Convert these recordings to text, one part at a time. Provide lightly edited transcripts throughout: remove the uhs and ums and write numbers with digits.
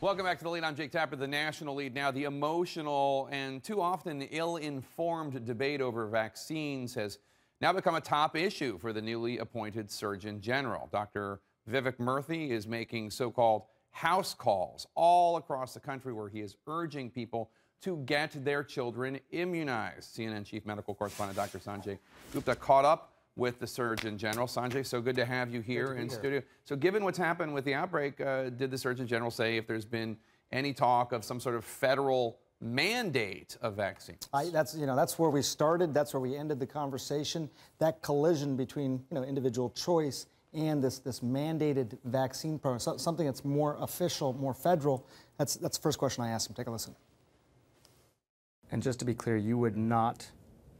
Welcome back to The Lead. I'm Jake Tapper. The national lead now. The emotional and too often ill-informed debate over vaccines has now become a top issue for the newly appointed Surgeon General. Dr. Vivek Murthy is making so-called house calls all across the country where he is urging people to get their children immunized. CNN Chief Medical Correspondent Dr. Sanjay Gupta caught up with the Surgeon General. Sanjay, so good to have you here in studio. So given what's happened with the outbreak, did the Surgeon General say if there's been any talk of some sort of federal mandate of vaccines? That's where we started. That's where we ended the conversation. That collision between, individual choice and this mandated vaccine program, something that's more official, more federal. That's the first question I asked him. Take a listen. And just to be clear, you would not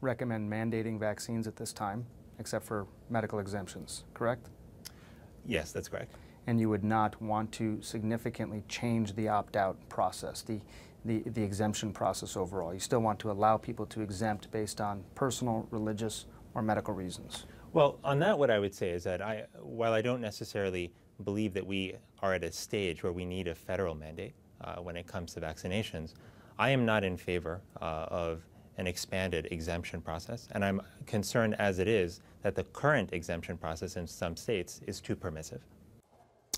recommend mandating vaccines at this time, except for medical exemptions, correct? Yes, that's correct. And you would not want to significantly change the opt-out process, the exemption process overall. You still want to allow people to exempt based on personal, religious, or medical reasons. Well, on that, what I would say is that while I don't necessarily believe that we are at a stage where we need a federal mandate when it comes to vaccinations, I am not in favor of an expanded exemption process, and I'm concerned as it is that the current exemption process in some states is too permissive.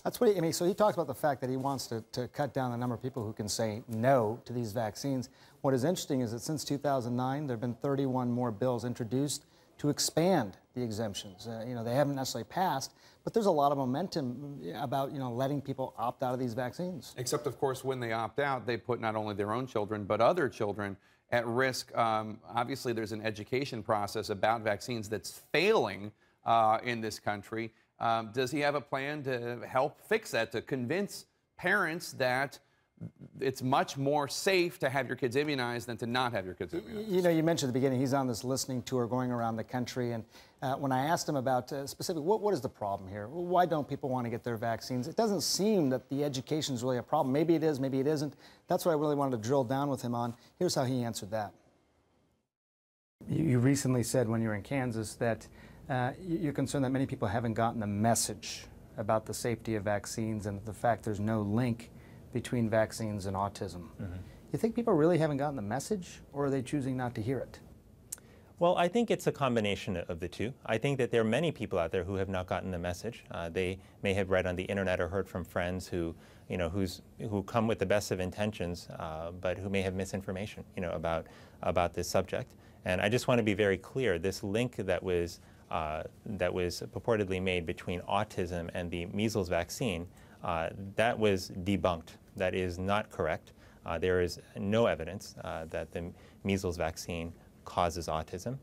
That's what so he talks about the fact that he wants to cut down the number of people who can say no to these vaccines. What is interesting is that since 2009, there have been 31 more bills introduced to expand the exemptions. They haven't necessarily passed, but there's a lot of momentum about, letting people opt out of these vaccines. Except, of course, when they opt out, they put not only their own children, but other children at risk. Obviously, there's an education process about vaccines that's failing in this country. Does he have a plan to help fix that, to convince parents that it's much more safe to have your kids immunized than to not have your kids immunized? You mentioned at the beginning he's on this listening tour going around the country, and when I asked him about specifically what is the problem here, why don't people want to get their vaccines, it doesn't seem that the education is really a problem. Maybe it is, maybe it isn't. That's what I really wanted to drill down with him on. Here's how he answered that. You recently said when you were in Kansas that you're concerned that many people haven't gotten the message about the safety of vaccines and the fact there's no link between vaccines and autism. Mm-hmm. You think people really haven't gotten the message, or are they choosing not to hear it? Well, I think it's a combination of the two. I think that there are many people out there who have not gotten the message. They may have read on the internet or heard from friends who come with the best of intentions, but who may have misinformation, about this subject. And I just want to be very clear: this link that was purportedly made between autism and the measles vaccine, that was debunked. That is not correct. There is no evidence that the measles vaccine causes autism.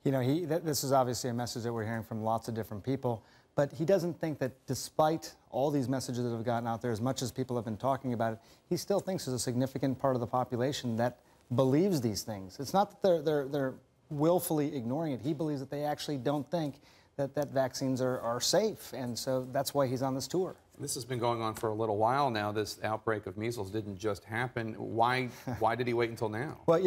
This is obviously a message that we're hearing from lots of different people, but he doesn't think that despite all these messages that have gotten out there, as much as people have been talking about it, he still thinks there's a significant part of the population that believes these things. It's not that they're willfully ignoring it. He believes that they actually don't think that vaccines are safe, and so that's why he's on this tour. This has been going on for a little while now. This outbreak of measles didn't just happen. Why did he wait until now? Well,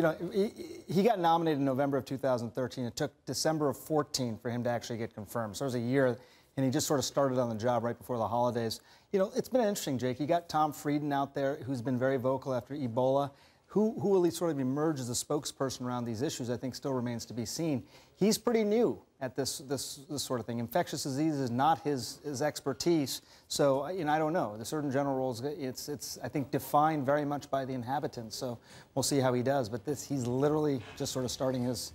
he got nominated in November of 2013. It took December of 14 for him to actually get confirmed. So it was a year, and he just sort of started on the job right before the holidays. It's been interesting, Jake. You got Tom Frieden out there, who's been very vocal after Ebola. Who will he sort of emerge as a spokesperson around these issues, I think still remains to be seen. He's pretty new at this sort of thing. Infectious disease is not his expertise, so I don't know. The Surgeon General role it's I think defined very much by the inhabitants, so we'll see how he does. But he's literally just sort of starting his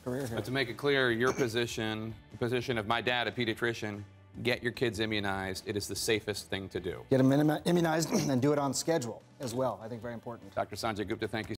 career here. But to make it clear, your position, the position of my dad, a pediatrician, get your kids immunized. It is the safest thing to do. Get them immunized and do it on schedule as well. I think very important. Dr. Sanjay Gupta, thank you.